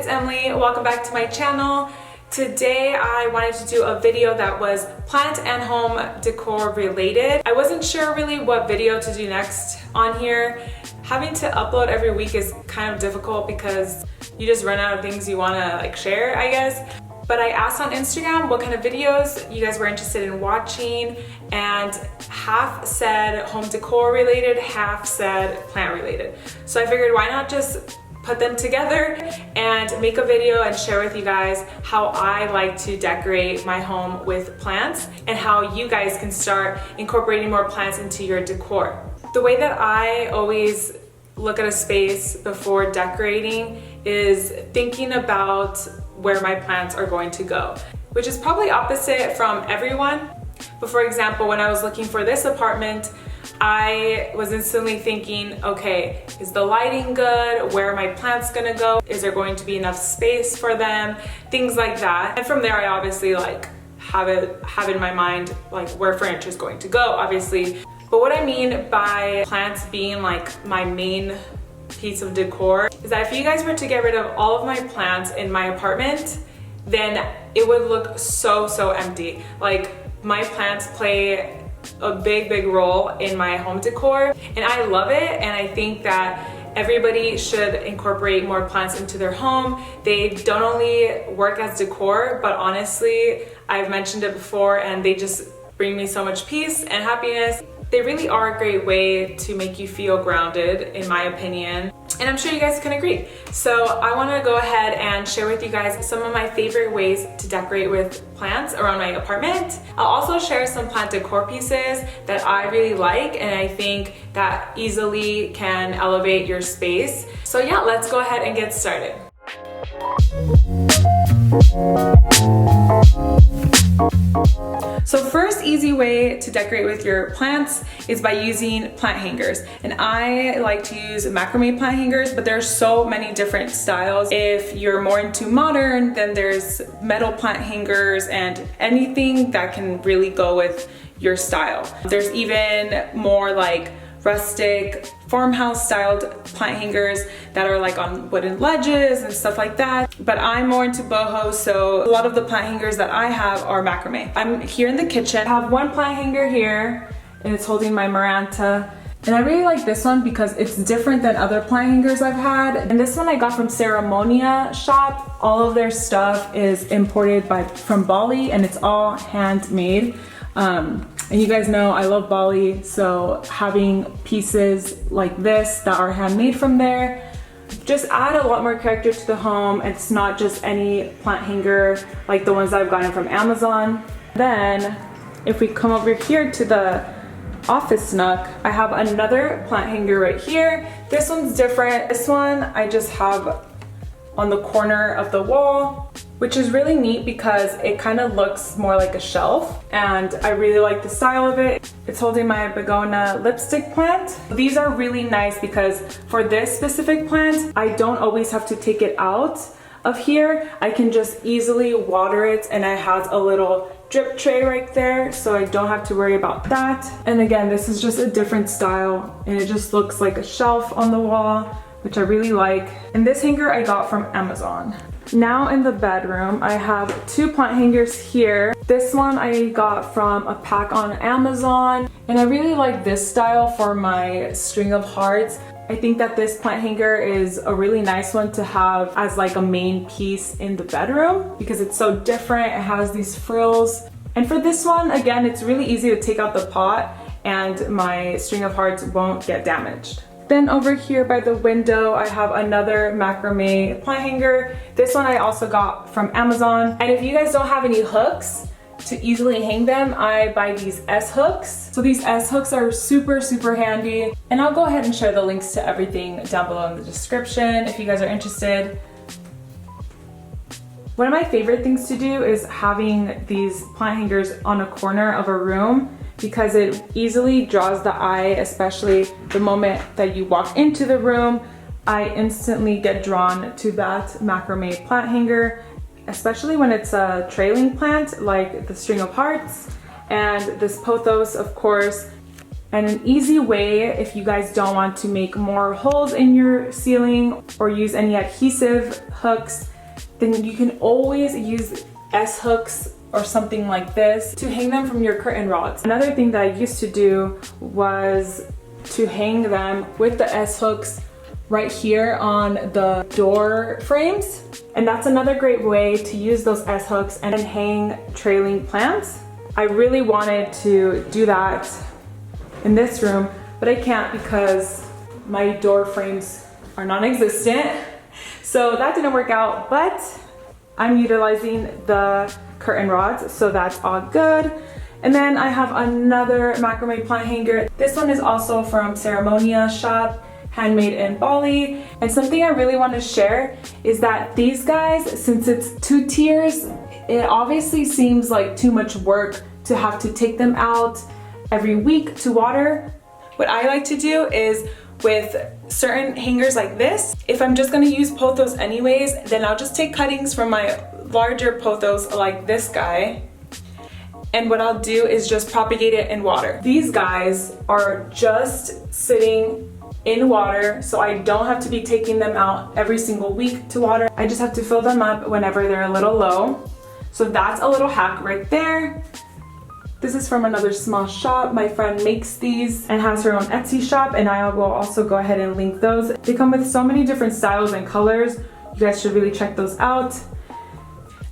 it's Emily. Welcome back to my channel. Today I wanted to do a video that was plant and home decor related. I wasn't sure really what video to do next on here. Having to upload every week is kind of difficult because you just run out of things you want to share, I guess. But I asked on Instagram what kind of videos you guys were interested in watching, and half said home decor related, half said plant related. So I figured why not just put them together and make a video and share with you guys how I like to decorate my home with plants and how you guys can start incorporating more plants into your decor. The way that I always look at a space before decorating is thinking about where my plants are going to go, which is probably opposite from everyone. But for example, when I was looking for this apartment, I was instantly thinking, okay, is the lighting good? Where are my plants gonna go? Is there going to be enough space for them? Things like that. And from there, I obviously have in my mind where furniture is going to go, obviously. But what I mean by plants being my main piece of decor is that if you guys were to get rid of all of my plants in my apartment, then it would look so empty. My plants play a big role in my home decor, and I love it, and I think that everybody should incorporate more plants into their home. They don't only work as decor, but honestly, I've mentioned it before, and they just bring me so much peace and happiness. They really are a great way to make you feel grounded, in my opinion, and I'm sure you guys can agree. So I want to go ahead and share with you guys some of my favorite ways to decorate with plants around my apartment. I'll also share some plant decor pieces that I really like and I think that easily can elevate your space. So yeah, let's go ahead and get started. So first easy way to decorate with your plants is by using plant hangers. And I like to use macrame plant hangers, but there's so many different styles. If you're more into modern, then there's metal plant hangers and anything that can really go with your style. There's even more rustic farmhouse styled plant hangers that are on wooden ledges and stuff like that. But I'm more into boho, so a lot of the plant hangers that I have are macrame. I'm here in the kitchen. I have one plant hanger here and it's holding my Maranta. And I really like this one because it's different than other plant hangers I've had. And this one I got from Ceremonia shop. All of their stuff is imported from Bali and it's all handmade. And you guys know I love Bali, so having pieces like this that are handmade from there just add a lot more character to the home. It's not just any plant hanger like the ones that I've gotten from Amazon. Then if we come over here to the office nook, I have another plant hanger right here. This one's different. This one I just have on the corner of the wall, which is really neat because it kind of looks more like a shelf, and I really like the style of it. It's holding my begonia lipstick plant. These are really nice because for this specific plant, I don't always have to take it out of here. I can just easily water it, and it has a little drip tray right there, so I don't have to worry about that. And again, this is just a different style, and it just looks like a shelf on the wall, which I really like. And this hanger I got from Amazon. Now in the bedroom, I have two plant hangers here. This one I got from a pack on Amazon, and I really like this style for my string of hearts. I think that this plant hanger is a really nice one to have as a main piece in the bedroom because it's so different. It has these frills. And for this one, again, it's really easy to take out the pot and my string of hearts won't get damaged. Then over here by the window, I have another macrame plant hanger. This one I also got from Amazon. And if you guys don't have any hooks to easily hang them, I buy these S hooks. So these S hooks are super handy. And I'll go ahead and share the links to everything down below in the description if you guys are interested. One of my favorite things to do is having these plant hangers on a corner of a room because it easily draws the eye, especially the moment that you walk into the room. I instantly get drawn to that macrame plant hanger, especially when it's a trailing plant like the string of hearts and this pothos, of course. And an easy way, if you guys don't want to make more holes in your ceiling or use any adhesive hooks, then you can always use S-hooks or something like this to hang them from your curtain rods. Another thing that I used to do was to hang them with the S-hooks right here on the door frames. And that's another great way to use those S-hooks and hang trailing plants. I really wanted to do that in this room, but I can't because my door frames are non-existent. So that didn't work out, but I'm utilizing the curtain rods, so that's all good. And then I have another macrame plant hanger. This one is also from Ceremonia shop, handmade in Bali. And something I really want to share is that these guys, since it's 2 tiers, it obviously seems like too much work to have to take them out every week to water. What I like to do is with certain hangers like this, if I'm just gonna use pothos anyways, then I'll just take cuttings from my larger pothos like this guy, and what I'll do is just propagate it in water. These guys are just sitting in water, so I don't have to be taking them out every single week to water. I just have to fill them up whenever they're a little low. So that's a little hack right there. This is from another small shop. My friend makes these and has her own Etsy shop, and I will also go ahead and link those. They come with so many different styles and colors. You guys should really check those out.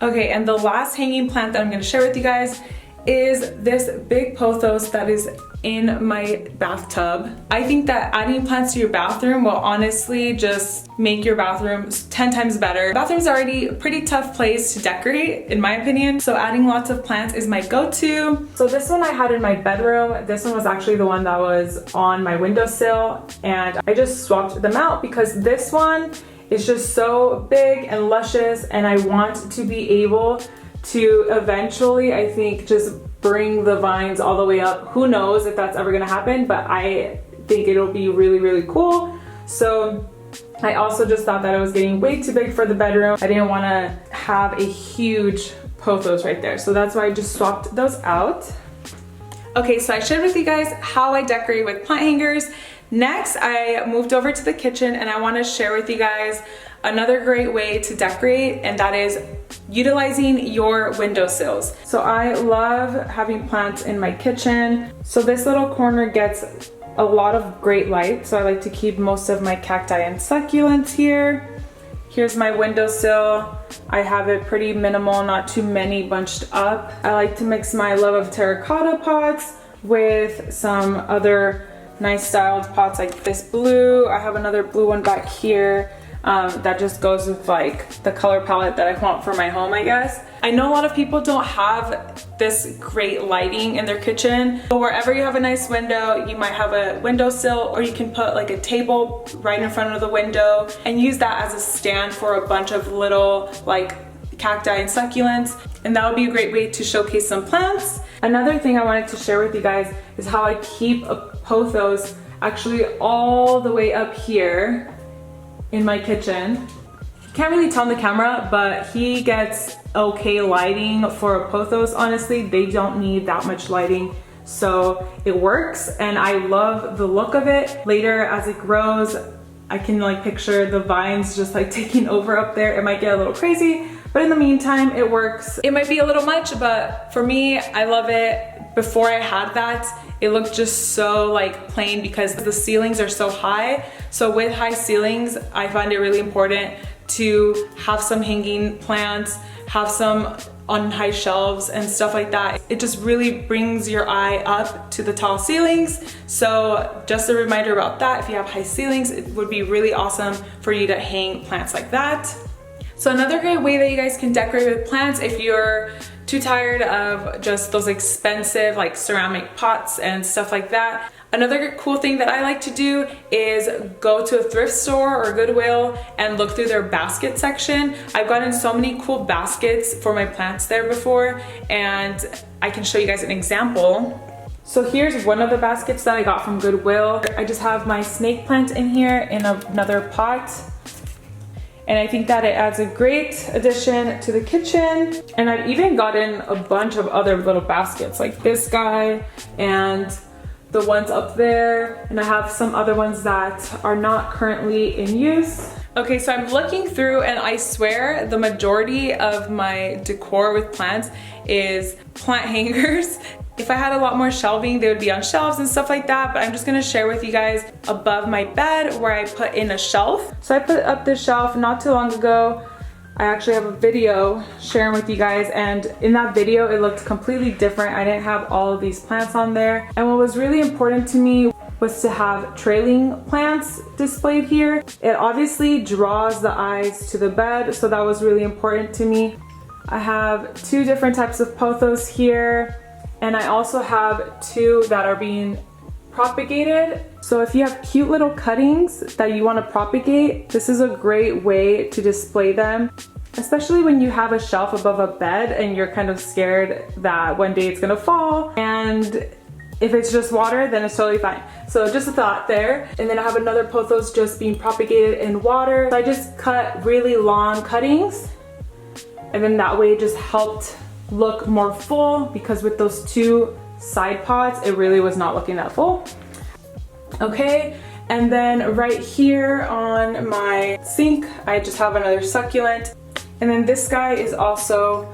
Okay, and the last hanging plant that I'm gonna share with you guys is this big pothos that is in my bathtub. I think that adding plants to your bathroom will honestly just make your bathroom 10 times better. Bathroom's already a pretty tough place to decorate, in my opinion, so adding lots of plants is my go-to. So this one I had in my bedroom. This one was actually the one that was on my windowsill, and I just swapped them out because this one is just so big and luscious, and I want to be able to eventually, I think, just bring the vines all the way up. Who knows if that's ever gonna happen, but I think it'll be really, really cool. So I also just thought that it was getting way too big for the bedroom. I didn't wanna have a huge pothos right there. So that's why I just swapped those out. Okay, so I shared with you guys how I decorate with plant hangers. Next, I moved over to the kitchen and I wanna share with you guys another great way to decorate, and that is utilizing your windowsills. So I love having plants in my kitchen. So this little corner gets a lot of great light, so I like to keep most of my cacti and succulents here. Here's my windowsill. I have it pretty minimal, not too many bunched up. I like to mix my love of terracotta pots with some other nice styled pots like this blue. I have another blue one back here. That just goes with like the color palette that I want for my home, I guess. I know a lot of people don't have this great lighting in their kitchen, but wherever you have a nice window, you might have a windowsill, or you can put like a table right in front of the window and use that as a stand for a bunch of little like cacti and succulents, and that would be a great way to showcase some plants. Another thing I wanted to share with you guys is how I keep a pothos actually all the way up here in my kitchen. You can't really tell on the camera, but he gets okay lighting for a pothos. Honestly, they don't need that much lighting, so it works, and I love the look of it. Later, as it grows, I can like picture the vines just like taking over up there. It might get a little crazy, but in the meantime, it works. It might be a little much, but for me, I love it. Before I had that, it looked just so like plain because the ceilings are so high. So with high ceilings, I find it really important to have some hanging plants, have some on high shelves and stuff like that. It just really brings your eye up to the tall ceilings. So just a reminder about that. If you have high ceilings, it would be really awesome for you to hang plants like that. So another great way that you guys can decorate with plants, if you're too tired of just those expensive like ceramic pots and stuff like that, another cool thing that I like to do is go to a thrift store or Goodwill and look through their basket section. I've gotten so many cool baskets for my plants there before, and I can show you guys an example. So here's one of the baskets that I got from Goodwill. I just have my snake plant in here in another pot. And I think that it adds a great addition to the kitchen. And I've even gotten a bunch of other little baskets like this guy and the ones up there. And I have some other ones that are not currently in use. Okay, so I'm looking through and I swear the majority of my decor with plants is plant hangers. If I had a lot more shelving, they would be on shelves and stuff like that, but I'm just gonna share with you guys above my bed where I put in a shelf. So I put up this shelf not too long ago. I actually have a video sharing with you guys, and in that video it looked completely different. I didn't have all of these plants on there, and what was really important to me was to have trailing plants displayed here. It obviously draws the eyes to the bed, so that was really important to me. I have 2 different types of pothos here, and I also have 2 that are being propagated. So if you have cute little cuttings that you want to propagate, this is a great way to display them, especially when you have a shelf above a bed and you're kind of scared that one day it's gonna fall, and if it's just water, then it's totally fine. So just a thought there. And then I have another pothos just being propagated in water. So I just cut really long cuttings, and then that way it just helped look more full, because with those 2 side pots, it really was not looking that full. Okay, and then right here on my sink, I just have another succulent. And then this guy is also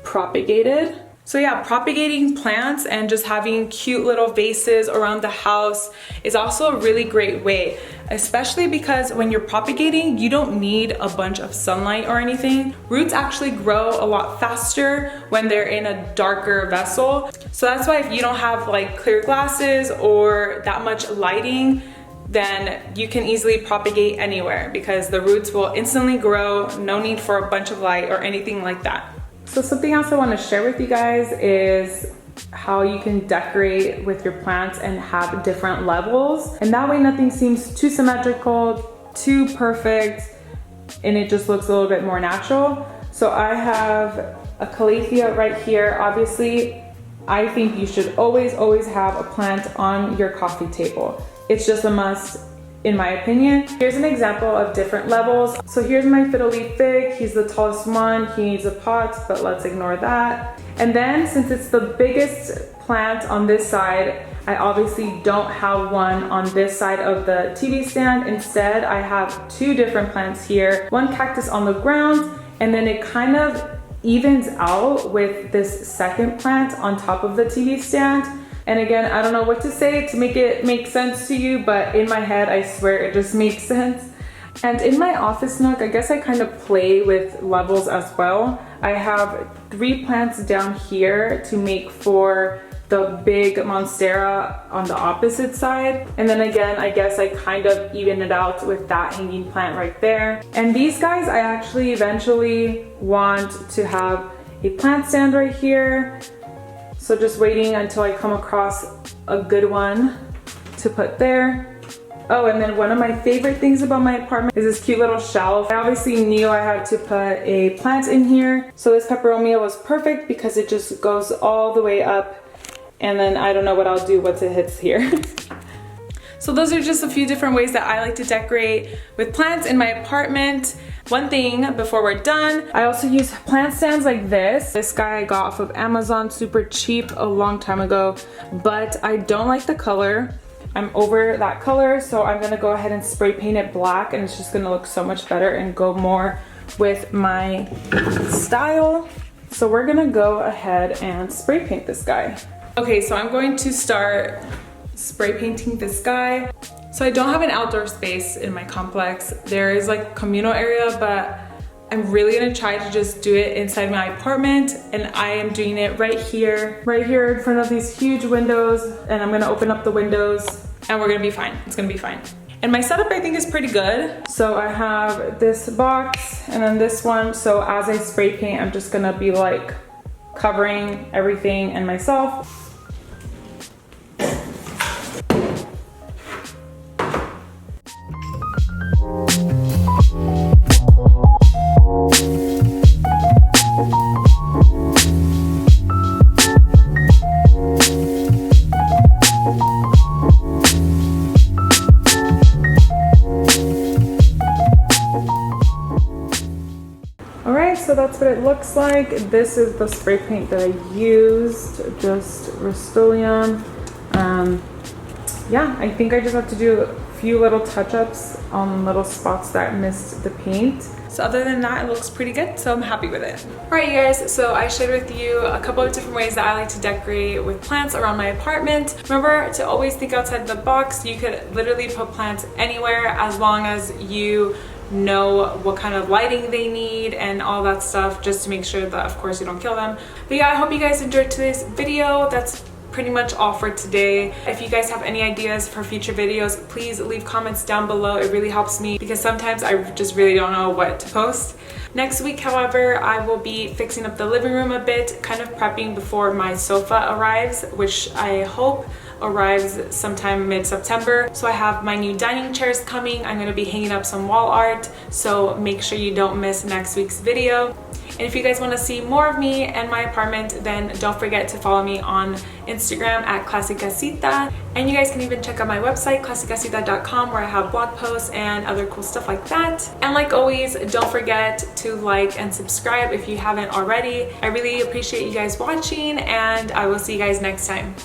propagated. So yeah, propagating plants and just having cute little vases around the house is also a really great way, especially because when you're propagating, you don't need a bunch of sunlight or anything. Roots actually grow a lot faster when they're in a darker vessel. So that's why if you don't have like clear glasses or that much lighting, then you can easily propagate anywhere because the roots will instantly grow, no need for a bunch of light or anything like that. So something else I want to share with you guys is how you can decorate with your plants and have different levels. And that way nothing seems too symmetrical, too perfect, and it just looks a little bit more natural. So I have a calathea right here. Obviously, I think you should always have a plant on your coffee table. It's just a must, in my opinion. Here's an example of different levels. So here's my fiddle leaf fig. He's the tallest one. He needs a pot, but let's ignore that. And then since it's the biggest plant on this side, I obviously don't have one on this side of the TV stand. Instead, I have 2 different plants here. One cactus on the ground, and then it kind of evens out with this second plant on top of the TV stand. And again, I don't know what to say to make it make sense to you, but in my head, I swear it just makes sense. And in my office nook, I guess I kind of play with levels as well. I have 3 plants down here to make for the big monstera on the opposite side. And then again, I guess I kind of even it out with that hanging plant right there. And these guys, I actually eventually want to have a plant stand right here. So just waiting until I come across a good one to put there. Oh, and then one of my favorite things about my apartment is this cute little shelf. I obviously knew I had to put a plant in here. So this peperomia was perfect because it just goes all the way up. And then I don't know what I'll do once it hits here. So those are just a few different ways that I like to decorate with plants in my apartment. One thing before we're done, I also use plant stands like this. This guy I got off of Amazon, super cheap a long time ago, but I don't like the color. I'm over that color, so I'm gonna go ahead and spray paint it black, and it's just gonna look so much better and go more with my style. So we're gonna go ahead and spray paint this guy. Okay, so I'm going to start spray painting this guy. So I don't have an outdoor space in my complex. There is like a communal area, but I'm really gonna try to just do it inside my apartment, and I am doing it right here in front of these huge windows, and I'm gonna open up the windows and we're gonna be fine. It's gonna be fine. And my setup I think is pretty good. So I have this box and then this one. So as I spray paint, I'm just gonna be like covering everything and myself. So that's what it looks like. This is the spray paint that I used, just Rust-Oleum. yeah, I think I just have to do a few little touch-ups on little spots that missed the paint. So other than that, it looks pretty good, so I'm happy with it. All right, you guys, so I shared with you a couple of different ways that I like to decorate with plants around my apartment. Remember to always think outside the box. You could literally put plants anywhere as long as you know what kind of lighting they need and all that stuff, just to make sure that of course you don't kill them. But yeah, I hope you guys enjoyed today's video. That's pretty much all for today. If you guys have any ideas for future videos, please leave comments down below. It really helps me because sometimes I just really don't know what to post. Next week, however, I will be fixing up the living room a bit, kind of prepping before my sofa arrives, which I hope arrives sometime mid-September. So I have my new dining chairs coming. I'm going to be hanging up some wall art, so make sure you don't miss next week's video. And if you guys want to see more of me and my apartment, then don't forget to follow me on Instagram at Clasicasita. And you guys can even check out my website, clasicasita.com, where I have blog posts and other cool stuff like that. And like always, don't forget to like and subscribe if you haven't already. I really appreciate you guys watching, and I will see you guys next time.